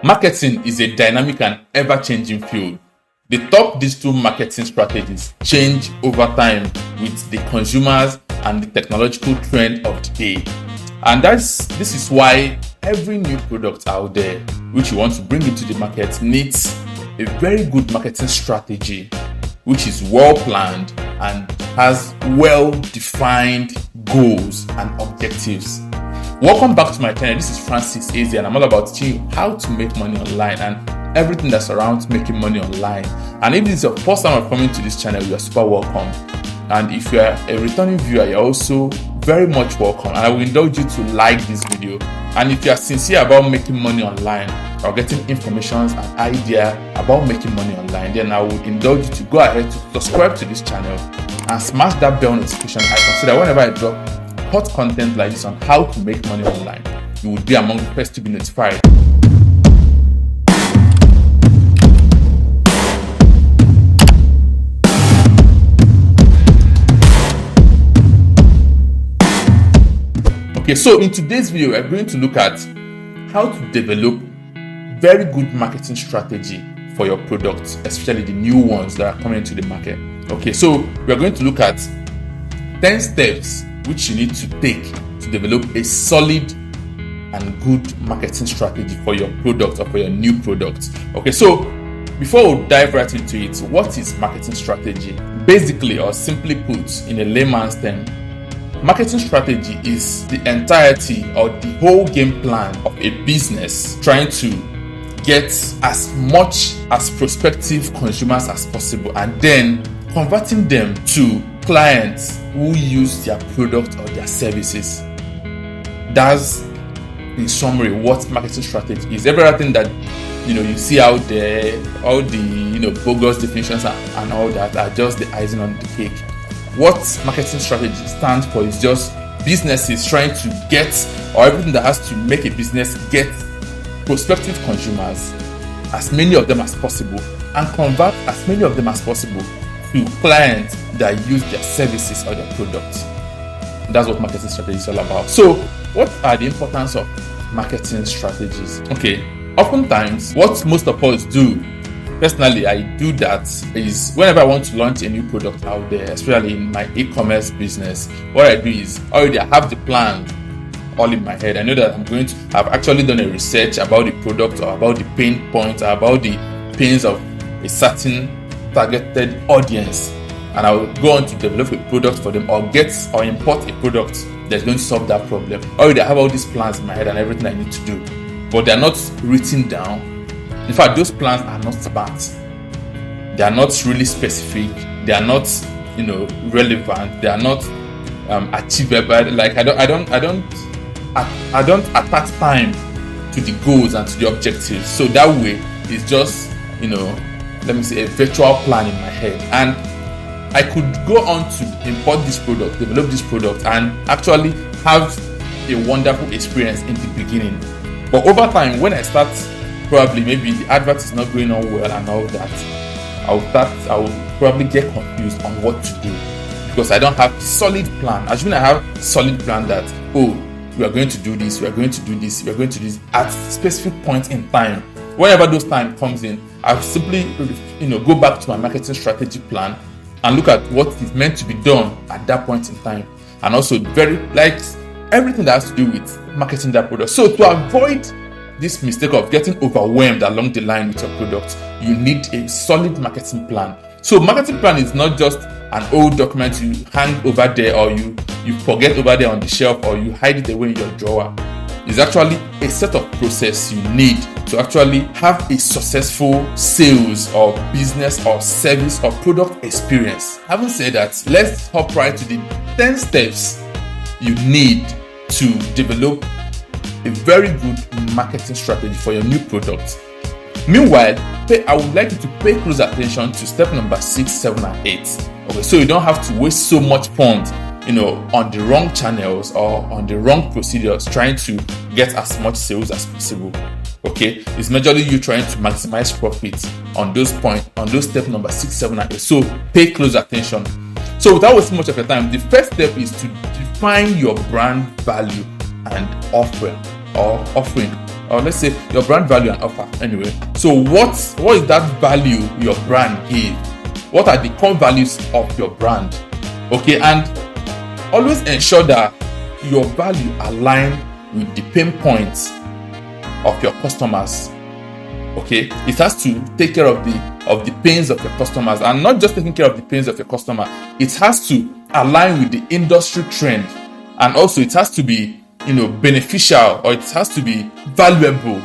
Marketing is a dynamic and ever-changing field. The top digital marketing strategies change over time with the consumers and the technological trend of the day. And this is why every new product out there which you want to bring into the market needs a very good marketing strategy, which is well planned and has well-defined goals and objectives. Welcome back to my channel. This is Francis Eze, and I'm all about teaching you how to make money online and everything that surrounds making money online. And if this is your first time of coming to this channel, you are super welcome. And if you are a returning viewer, you're also very much welcome. And I will indulge you to like this video. And if you are sincere about making money online or getting information and idea about making money online, then I would indulge you to go ahead to subscribe to this channel and smash that bell notification icon so that whenever I drop hot content like this on how to make money online, you will be among the first to be notified. Okay, so in today's video, we're going to look at how to develop very good marketing strategy for your products, especially the new ones that are coming into the market. Okay, so we're going to look at 10 steps which you need to take to develop a solid and good marketing strategy for your product or for your new product. Okay, so before we dive right into it, what is marketing strategy? Basically, or simply put in a layman's term, marketing strategy is the entirety or the whole game plan of a business trying to get as much as prospective consumers as possible and then converting them to clients who use their product or their services. That's in summary what marketing strategy is. Everything that you see out there, all the bogus definitions and all that are just the icing on the cake. What marketing strategy stands for is just businesses trying to get, or everything that has to make a business get prospective consumers, as many of them as possible, and convert as many of them as possible to clients that use their services or their products. That's what marketing strategy is all about. So, what are the importance of marketing strategies? Okay, oftentimes, what most of us do, personally, I do that, is whenever I want to launch a new product out there, especially in my e-commerce business, what I do is already I have the plan all in my head. I know that I've actually done a research about the product or about the pain points or about the pains of a certain targeted audience, and I will go on to develop a product for them or import a product that's going to solve that problem. Already I have all these plans in my head and everything I need to do, but they're not written down. In fact, those plans are not smart. They are not really specific. They are not, relevant. They are not achievable. Like I don't attach time to the goals and to the objectives. So that way, it's just a virtual plan in my head, and I could go on to import this product, develop this product, and actually have a wonderful experience in the beginning. But over time, when I start, probably maybe the advert is not going on well and all that, I will probably get confused on what to do because I don't have solid plan. Assuming I have solid plan that, we are going to do this, we are going to do this, we are going to do this at specific points in time. Whenever those time comes in, I'll simply go back to my marketing strategy plan and look at what is meant to be done at that point in time, and also everything that has to do with marketing that product. So to avoid this mistake of getting overwhelmed along the line with your product, you need a solid marketing plan. So marketing plan is not just an old document you hang over there or you forget over there on the shelf or you hide it away in your drawer. It's actually a set of process you need to actually have a successful sales or business or service or product experience. Having said that, let's hop right to the 10 steps you need to develop a very good marketing strategy for your new product. Meanwhile, I would like you to pay close attention to step number 6, 7, and 8. Okay, so you don't have to waste so much funds, on the wrong channels or on the wrong procedures trying to get as much sales as possible. Okay, it's majorly you trying to maximize profits on those steps number 6, 7, and 8. So pay close attention. So without wasting much of your time, the first step is to define your brand value and offering. or let's say your brand value and offer. Anyway, so what is that value your brand give? What are the core values of your brand? Okay, and always ensure that your value align with the pain points of your customers. Okay, it has to take care of the pains of your customers, and not just taking care of the pains of your customer. It has to align with the industry trend, and also it has to be beneficial, or it has to be valuable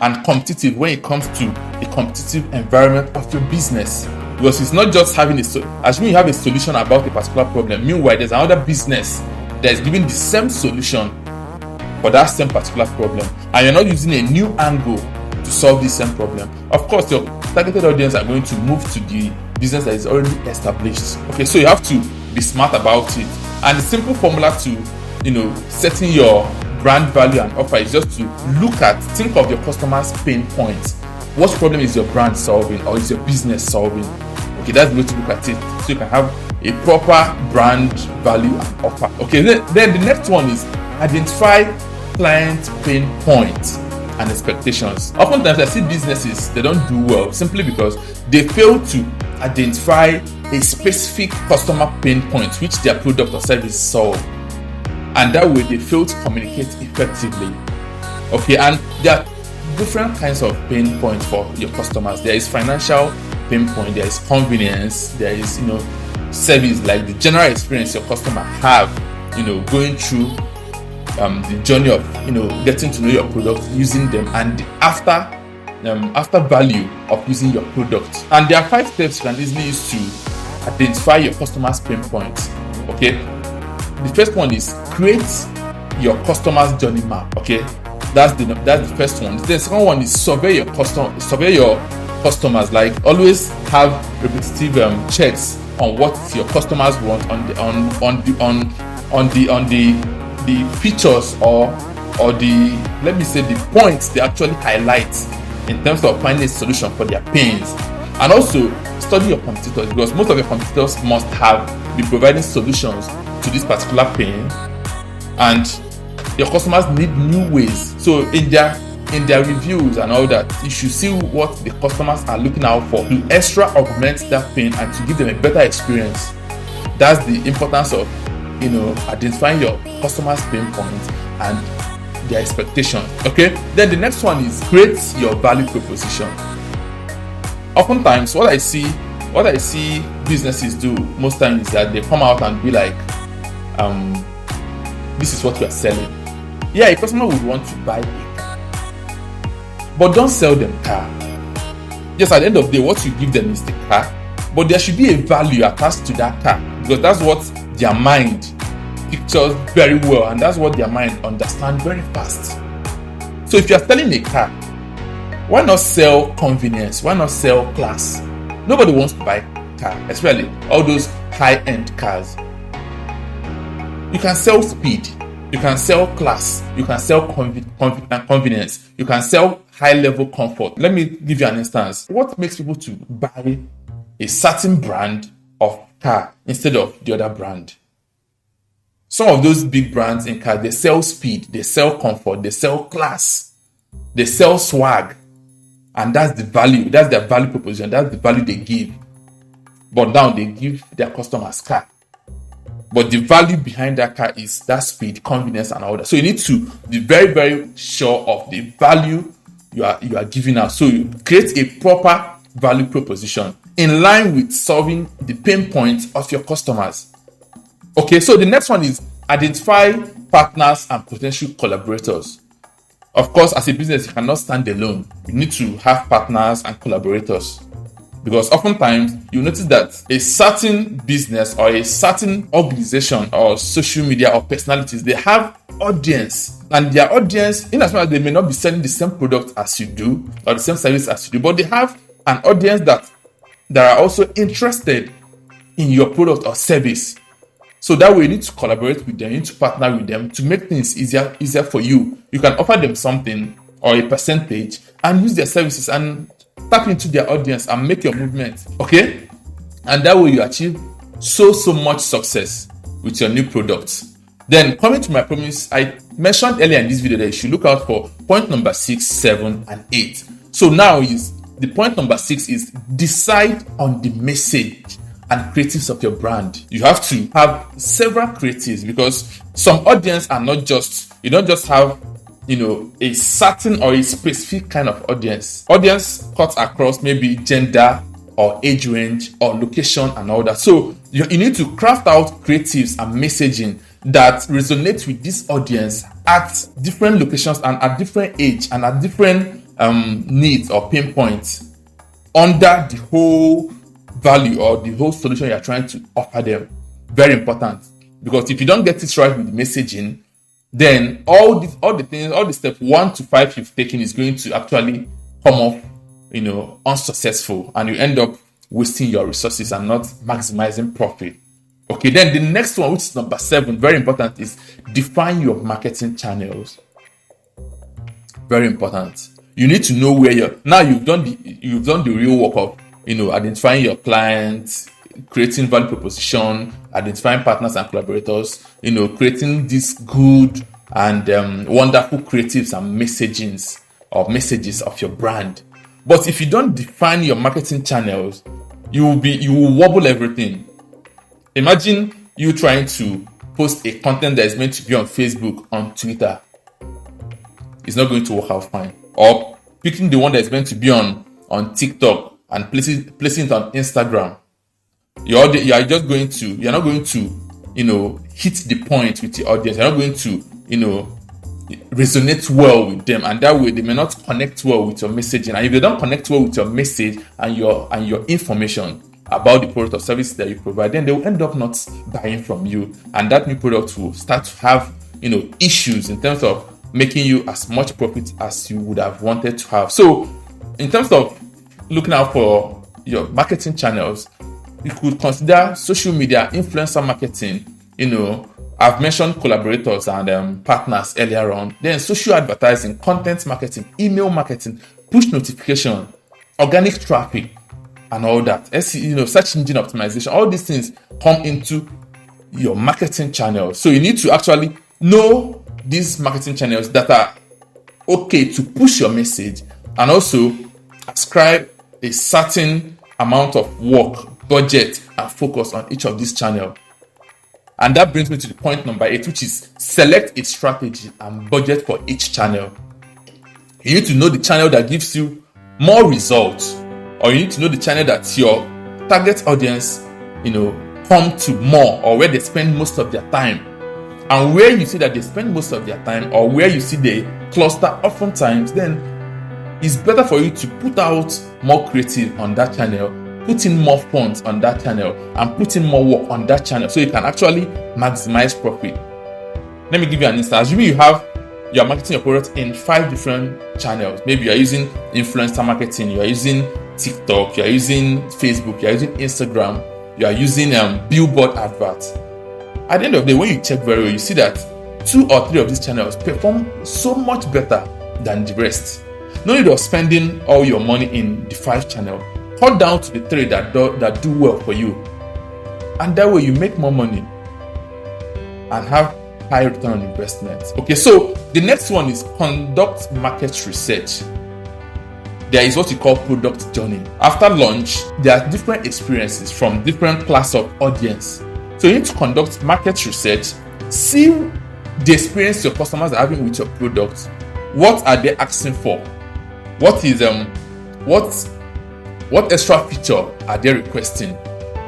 and competitive when it comes to the competitive environment of your business. Because it's not just having assuming you have a solution about a particular problem. Meanwhile, there's another business that is giving the same solution for that same particular problem, and you're not using a new angle to solve the same problem. Of course, your targeted audience are going to move to the business that is already established. Okay, so you have to be smart about it. And the simple formula to setting your brand value and offer is just to think of your customer's pain points. What problem is your brand solving, or is your business solving? Okay, that's the way to look at it, so you can have a proper brand value and offer. Okay, then the next one is identify client pain points and expectations. Oftentimes I see businesses, they don't do well simply because they fail to identify a specific customer pain point which their product or service solve, and that way they fail to communicate effectively. Okay, and there are different kinds of pain points for your customers. There is financial pain point, there is convenience, there is service, like the general experience your customer have going through the journey of getting to know your product, using them, and the after value of using your product. And there are 5 steps you can easily use to identify your customer's pain points. Okay, the first one is create your customer's journey map. Okay, that's the first one. The second one is survey your customers. Like, always have repetitive checks on what your customers want on the features or the, let me say, the points they actually highlight in terms of finding a solution for their pains. And also study your competitors, because most of your competitors must be providing solutions to this particular pain, and your customers need new ways. So in their reviews and all that, you should see what the customers are looking out for to extra augment that pain and to give them a better experience. That's the importance of identifying your customers' pain points and their expectations. Okay, then the next one is create your value proposition. Oftentimes, what I see businesses do most times is that they come out and be like, this is what we are selling. Yeah, a customer would want to buy a car, but don't sell them car. Just at the end of the day, what you give them is the car, but there should be a value attached to that car, because that's what their mind pictures very well, and that's what their mind understands very fast. So if you are selling a car, why not sell convenience? Why not sell class? Nobody wants to buy a car, especially all those high-end cars. You can sell speed, you can sell class, you can sell convenience, you can sell high-level comfort. Let me give you an instance. What makes people to buy a certain brand of car instead of the other brand? Some of those big brands in cars, they sell speed, they sell comfort, they sell class, they sell swag. And that's the value, that's their value proposition, that's the value they give. But now they give their customers car. But the value behind that car is that speed, convenience, and all that. So you need to be very, very sure of the value you are giving out. So you create a proper value proposition in line with solving the pain points of your customers. Okay, so the next one is identify partners and potential collaborators. Of course, as a business, you cannot stand alone. You need to have partners and collaborators, because oftentimes you notice that a certain business or a certain organization or social media or personalities, they have audience, and their audience, in as much as they may not be selling the same product as you do or the same service as you do, but they have an audience that are also interested in your product or service. So that way you need to collaborate with them, you need to partner with them to make things easier for you. You can offer them something or a percentage and use their services and tap into their audience and make your movement. Okay? And that way you achieve so much success with your new products. Then coming to my promise, I mentioned earlier in this video that you should look out for point number 6, 7, and 8. So now the point number 6 is decide on the message and creatives of your brand. You have to have several creatives, because some audience are not just, you don't just have, a certain or a specific kind of audience. Audience cuts across maybe gender or age range or location and all that. So you need to craft out creatives and messaging that resonate with this audience at different locations and at different age and at different needs or pain points under the whole value or the whole solution you're trying to offer them. Very important, because if you don't get it right with the messaging, then all the step 1 to 5 you've taken is going to actually come off, unsuccessful, and you end up wasting your resources and not maximizing profit. Okay, then the next one, which is number 7, very important, is define your marketing channels. Very important. You need to know where you've done the real work of identifying your clients, creating value proposition, identifying partners and collaborators, creating these good and wonderful creatives and messages of your brand. But if you don't define your marketing channels, you will wobble everything. Imagine you trying to post a content that is meant to be on Facebook, on Twitter. It's not going to work out fine. Or picking the one that is meant to be on TikTok and placing it on Instagram. You're not going to, hit the point with the audience. You're not going to, resonate well with them, and that way they may not connect well with your messaging. And if they don't connect well with your message and your information about the product or service that you provide, then they will end up not buying from you, and that new product will start to have issues in terms of making you as much profit as you would have wanted to have. So in terms of looking out for your marketing channels, you could consider social media, influencer marketing. I've mentioned collaborators and partners earlier on. Then social advertising, content marketing, email marketing, push notification, organic traffic, and all that. Search engine optimization. All these things come into your marketing channel. So you need to actually know these marketing channels that are okay to push your message, and also ascribe a certain amount of work, budget, and focus on each of these channels. And that brings me to the point number 8, which is select a strategy and budget for each channel. You need to know the channel that gives you more results, or you need to know the channel that your target audience, come to more, or where they spend most of their time. And where you see that they spend most of their time, or where you see they cluster oftentimes, then it's better for you to put out more creative on that channel, put in more funds on that channel, and put in more work on that channel, so you can actually maximize profit. Let me give you an instance. Assuming you are marketing your product in 5 different channels. Maybe you are using influencer marketing, you are using TikTok, you are using Facebook, you are using Instagram, you are using billboard adverts. At the end of the day, when you check very well, you see that 2 or 3 of these channels perform so much better than the rest. No need of spending all your money in the 5 channels. Cut down to the 3 that do well for you, and that way you make more money and have high return on investment. Okay, so the next one is conduct market research. There is what you call product journey. After launch, there are different experiences from different class of audience. So you need to conduct market research, see the experience your customers are having with your product. What are they asking for? What extra feature are they requesting?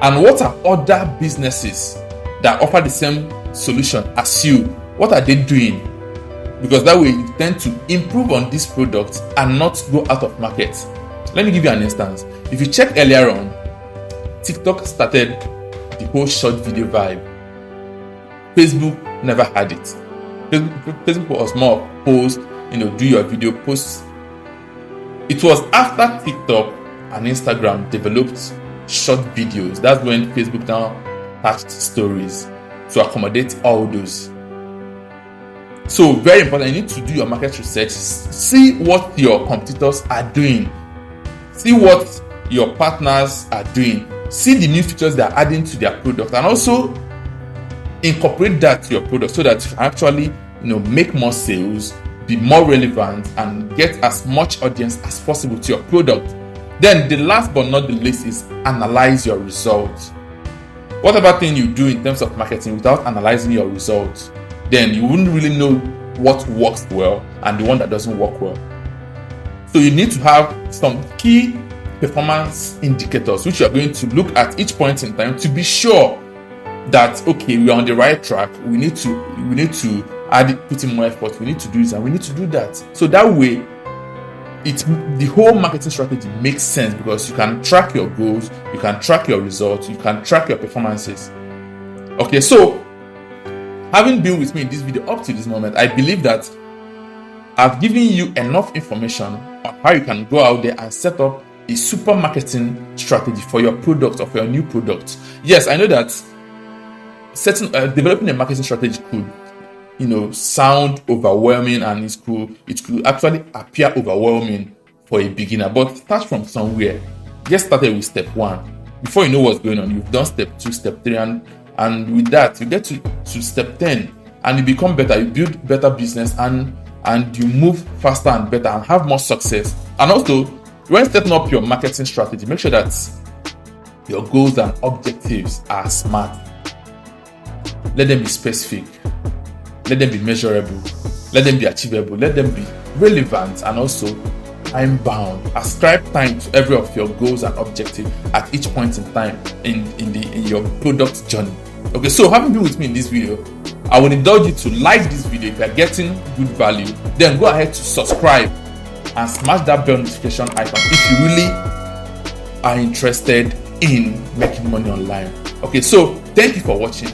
And what are other businesses that offer the same solution as you? What are they doing? Because that way you tend to improve on this product and not go out of market. Let me give you an instance. If you check earlier on, TikTok started the whole short video vibe. Facebook never had it. Facebook was more post, do your video posts. It was after TikTok and Instagram developed short videos. That's when Facebook now attached stories to accommodate all those. So very important, you need to do your market research, see what your competitors are doing, see what your partners are doing, see the new features they are adding to their product, and also incorporate that to your product so that you can actually make more sales, be more relevant, and get as much audience as possible to your product. Then the last but not the least is analyze your results. Whatever thing you do in terms of marketing without analyzing your results, then you wouldn't really know what works well and the one that doesn't work well. So you need to have some key performance indicators which you are going to look at each point in time to be sure that okay, we are on the right track. We need to put in more effort. We need to do this and we need to do that. So that way, the whole marketing strategy makes sense because you can track your goals, you can track your results, you can track your performances. Okay, so having been with me in this video up to this moment, I believe that I've given you enough information on how you can go out there and set up a super marketing strategy for your product or for your new product. Yes, I know that developing a marketing strategy could sound overwhelming, and it could actually appear overwhelming for a beginner, but start from somewhere. Get started with step 1. Before you know what's going on, you've done step 2, step 3, and with that you get to step 10 and you become better. You build better business and you move faster and better and have more success. And also, when setting up your marketing strategy, make sure that your goals and objectives are smart. Let them be specific. Let them be measurable. Let them be achievable. Let them be relevant and also time bound. Ascribe time to every of your goals and objectives at each point in time in your product journey. Okay, so having been with me in this video, I would indulge you to like this video if you are getting good value. Then go ahead to subscribe and smash that bell notification icon if you really are interested in making money online. Okay, so thank you for watching.